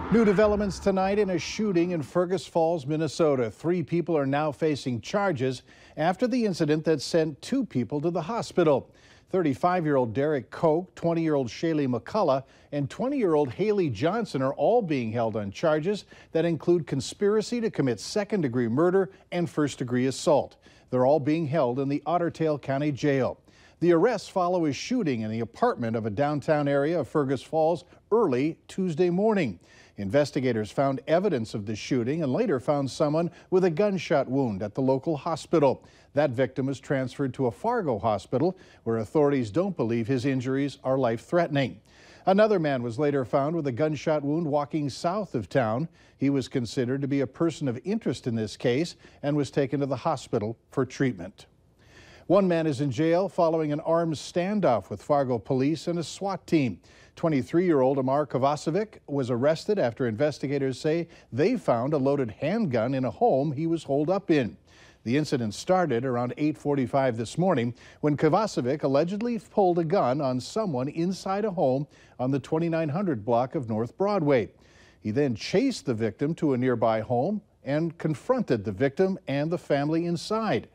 New developments tonight in a shooting in Fergus Falls, Minnesota. 3 people are now facing charges after the incident that sent 2 people to the hospital. 35-year-old Derek Koch, 20-year-old Shaylee McCullough, and 20-year-old Haley Johnson are all being held on charges that include conspiracy to commit second-degree murder and first-degree assault. They're all being held in the Otter Tail County Jail. The arrests follow a shooting in the apartment of a downtown area of Fergus Falls early Tuesday morning. Investigators found evidence of the shooting and later found someone with a gunshot wound at the local hospital. That victim was transferred to a Fargo hospital where authorities don't believe his injuries are life-threatening. Another man was later found with a gunshot wound walking south of town. He was considered to be a person of interest in this case and was taken to the hospital for treatment. One man is in jail following an armed standoff with Fargo police and a SWAT team. 23-year-old Amar Kovacevic was arrested after investigators say they found a loaded handgun in a home he was holed up in. The incident started around 8:45 this morning when Kovacevic allegedly pulled a gun on someone inside a home on the 2900 block of North Broadway. He then chased the victim to a nearby home and confronted the victim and the family inside.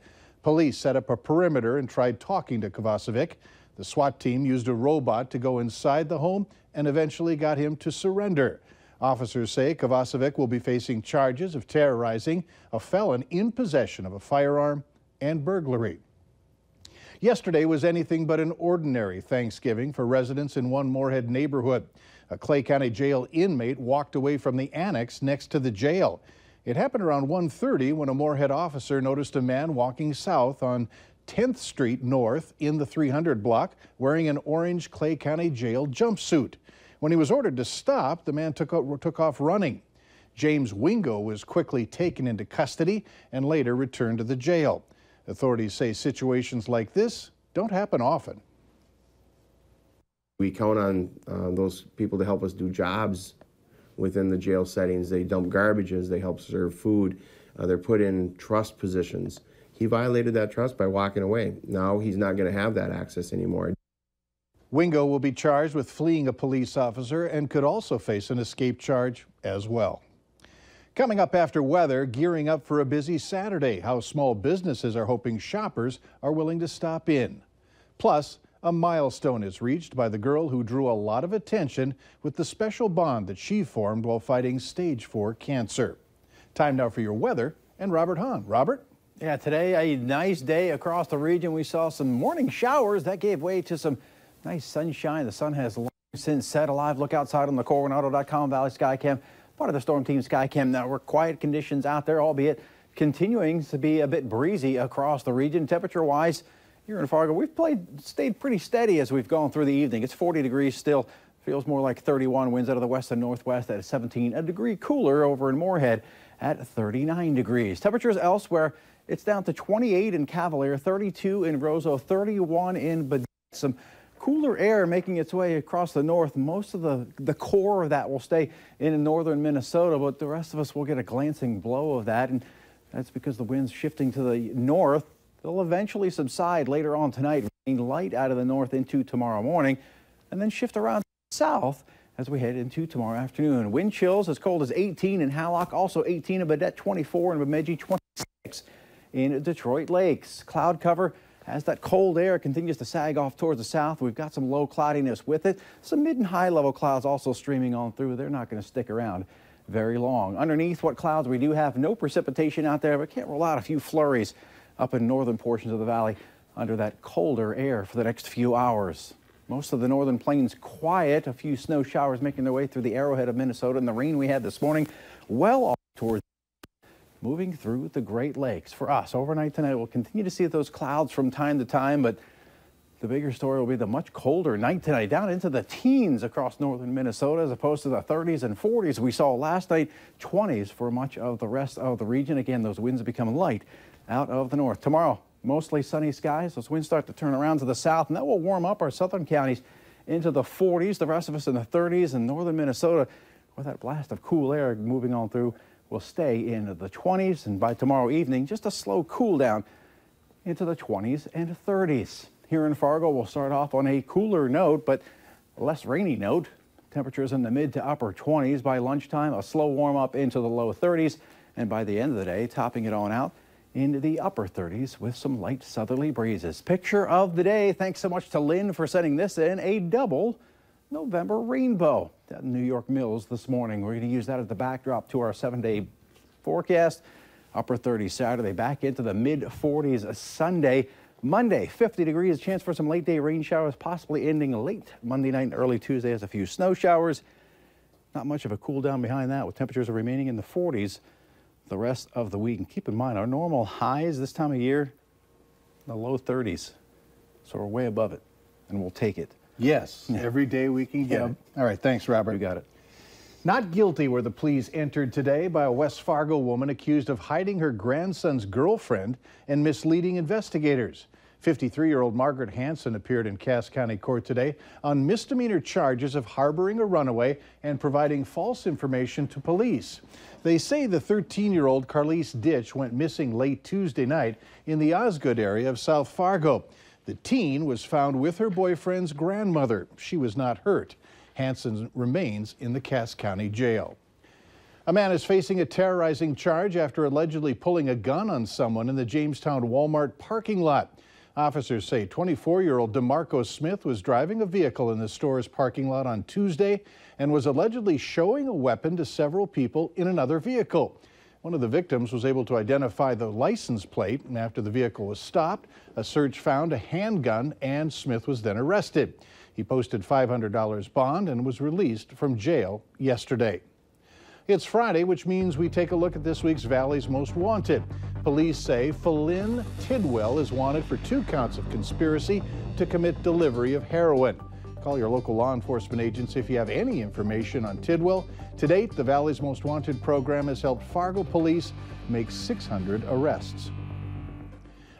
Police set up a perimeter and tried talking to Kovacevic. The SWAT team used a robot to go inside the home and eventually got him to surrender. Officers say Kovacevic will be facing charges of terrorizing, a felon in possession of a firearm, and burglary. Yesterday was anything but an ordinary Thanksgiving for residents in one Moorhead neighborhood. A Clay County Jail inmate walked away from the annex next to the jail. It happened around 1:30 when a Moorhead officer noticed a man walking south on 10th Street North in the 300 block wearing an orange Clay County Jail jumpsuit. When he was ordered to stop, the man took off running. James Wingo was quickly taken into custody and later returned to the jail. Authorities say situations like this don't happen often. We count on those people to help us do jobs within the jail settings. They dump garbages, they help serve food, they're put in trust positions. He violated that trust by walking away. Now he's not going to have that access anymore. Wingo will be charged with fleeing a police officer and could also face an escape charge as well. Coming up after weather, gearing up for a busy Saturday, how small businesses are hoping shoppers are willing to stop in. Plus, a milestone is reached by the girl who drew a lot of attention with the special bond that she formed while fighting stage 4 cancer. Time now for your weather and Robert Hahn. Robert? Yeah, today a nice day across the region. We saw some morning showers that gave way to some nice sunshine. The sun has long since set. A live look outside on the CorwinAuto.com Valley Skycam, part of the Storm Team Skycam network. Quiet conditions out there, albeit continuing to be a bit breezy across the region. Temperature-wise, here in Fargo, we've stayed pretty steady as we've gone through the evening. It's 40 degrees still. Feels more like 31. Winds out of the west and northwest at 17. A degree cooler over in Moorhead at 39 degrees. Temperatures elsewhere, it's down to 28 in Cavalier, 32 in Roseau, 31 in Badette. Some cooler air making its way across the north. Most of the core of that will stay in northern Minnesota, but the rest of us will get a glancing blow of that, and that's because the wind's shifting to the north. They'll eventually subside later on tonight, raining light out of the north into tomorrow morning, and then shift around south as we head into tomorrow afternoon. Wind chills as cold as 18 in Hallock, also 18 in Badette, 24 in Bemidji, 26 in Detroit Lakes. Cloud cover as that cold air continues to sag off towards the south. We've got some low cloudiness with it. Some mid and high level clouds also streaming on through. They're not going to stick around very long. Underneath what clouds we do have, no precipitation out there, but can't rule out a few flurries up in northern portions of the valley under that colder air for the next few hours. Most of the northern plains quiet. A few snow showers making their way through the arrowhead of Minnesota, and the rain we had this morning well off towards moving through the Great Lakes. For us, overnight tonight, we'll continue to see those clouds from time to time, but the bigger story will be the much colder night tonight, down into the teens across northern Minnesota, as opposed to the 30s and 40s we saw last night, 20s for much of the rest of the region. Again, those winds become light out of the north. Tomorrow, mostly sunny skies. Those winds start to turn around to the south, and that will warm up our southern counties into the 40s. The rest of us in the 30s, and northern Minnesota, with that blast of cool air moving on through, will stay in the 20s, and by tomorrow evening, just a slow cool down into the 20s and 30s. Here in Fargo, we'll start off on a cooler note, but less rainy note. Temperatures in the mid to upper 20s by lunchtime, a slow warm up into the low 30s, and by the end of the day, topping it on out into the upper 30s with some light southerly breezes. Picture of the day. Thanks so much to Lynn for sending this in. A double November rainbow at New York Mills this morning. We're going to use that as the backdrop to our 7-day forecast. Upper 30s Saturday, back into the mid 40s Sunday. Monday, 50 degrees, chance for some late day rain showers, possibly ending late Monday night and early Tuesday as a few snow showers. Not much of a cool down behind that, with temperatures remaining in the 40s the rest of the week. And keep in mind, our normal highs this time of year, the low 30s. So we're way above it, and we'll take it. Yes, every day we can get it. All right, thanks, Robert. You got it. Not guilty were the pleas entered today by a West Fargo woman accused of hiding her grandson's girlfriend and misleading investigators. 53-year-old Margaret Hanson appeared in Cass County Court today on misdemeanor charges of harboring a runaway and providing false information to police. They say the 13-year-old Carlise Ditch went missing late Tuesday night in the Osgood area of South Fargo. The teen was found with her boyfriend's grandmother. She was not hurt. Hanson remains in the Cass County Jail. A man is facing a terrorizing charge after allegedly pulling a gun on someone in the Jamestown Walmart parking lot. Officers say 24-year-old DeMarco Smith was driving a vehicle in the store's parking lot on Tuesday and was allegedly showing a weapon to several people in another vehicle. One of the victims was able to identify the license plate, and after the vehicle was stopped, a search found a handgun, and Smith was then arrested. He posted $500 bond and was released from jail yesterday. It's Friday, which means we take a look at this week's Valley's Most Wanted. Police say Philyn Tidwell is wanted for 2 counts of conspiracy to commit delivery of heroin. Call your local law enforcement agency if you have any information on Tidwell. To date, the Valley's Most Wanted program has helped Fargo police make 600 arrests.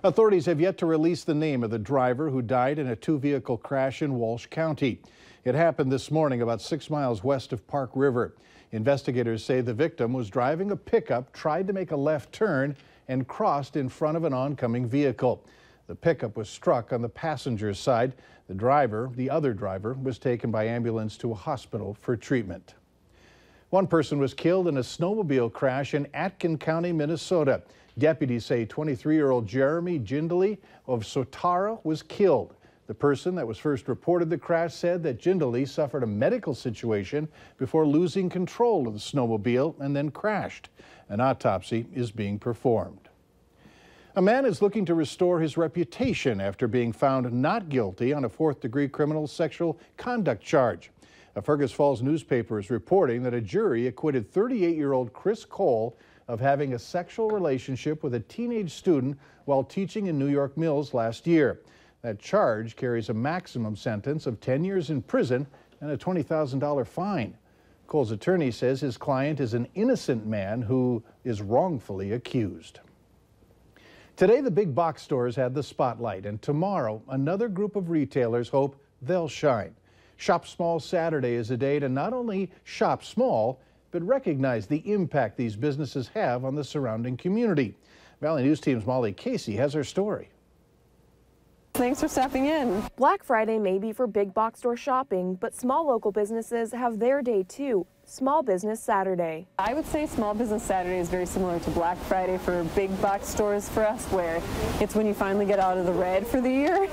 Authorities have yet to release the name of the driver who died in a 2-vehicle crash in Walsh County. It happened this morning about 6 miles west of Park River. Investigators say the victim was driving a pickup, tried to make a left turn, and crossed in front of an oncoming vehicle. The pickup was struck on the passenger's side. The other driver, was taken by ambulance to a hospital for treatment. One person was killed in a snowmobile crash in Atkin County, Minnesota. Deputies say 23-year-old Jeremy Jindley of Sotara was killed. The person that was first reported the crash said that Jindley suffered a medical situation before losing control of the snowmobile and then crashed. An autopsy is being performed. A man is looking to restore his reputation after being found not guilty on a 4th-degree criminal sexual conduct charge. A Fergus Falls newspaper is reporting that a jury acquitted 38-year-old Chris Cole of having a sexual relationship with a teenage student while teaching in New York Mills last year. That charge carries a maximum sentence of 10 years in prison and a $20,000 fine. Cole's attorney says his client is an innocent man who is wrongfully accused. Today, the big box stores had the spotlight, and tomorrow, another group of retailers hope they'll shine. Shop Small Saturday is a day to not only shop small, but recognize the impact these businesses have on the surrounding community. Valley News Team's Molly Casey has her story. Thanks for stopping in. Black Friday may be for big box store shopping, but small local businesses have their day too, Small Business Saturday. I would say Small Business Saturday is very similar to Black Friday for big box stores for us, where it's when you finally get out of the red for the year.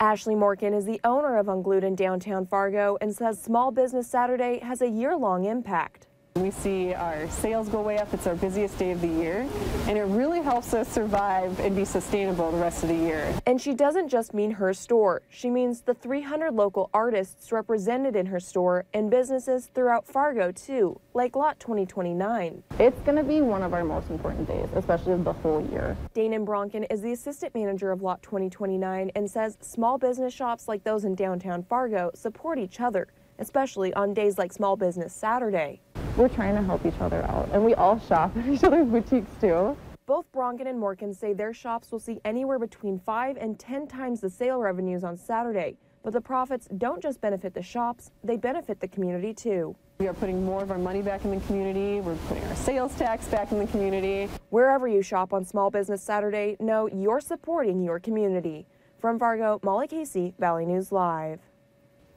Ashley Morgan is the owner of Unglued in downtown Fargo and says Small Business Saturday has a year-long impact. We see our sales go way up. It's our busiest day of the year, and it really helps us survive and be sustainable the rest of the year. And she doesn't just mean her store. She means the 300 local artists represented in her store and businesses throughout Fargo, too, like Lot 2029. It's going to be one of our most important days, especially of the whole year. Danon Bronkin is the assistant manager of Lot 2029 and says small business shops like those in downtown Fargo support each other, especially on days like Small Business Saturday. We're trying to help each other out, and we all shop at each other's boutiques too. Both Bronkin and Morgan say their shops will see anywhere between 5 and 10 times the sale revenues on Saturday. But the profits don't just benefit the shops, they benefit the community too. We are putting more of our money back in the community. We're putting our sales tax back in the community. Wherever you shop on Small Business Saturday, know you're supporting your community. From Fargo, Molly Casey, Valley News Live.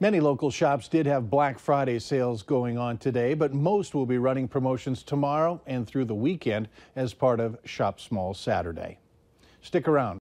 Many local shops did have Black Friday sales going on today, but most will be running promotions tomorrow and through the weekend as part of Shop Small Saturday. Stick around.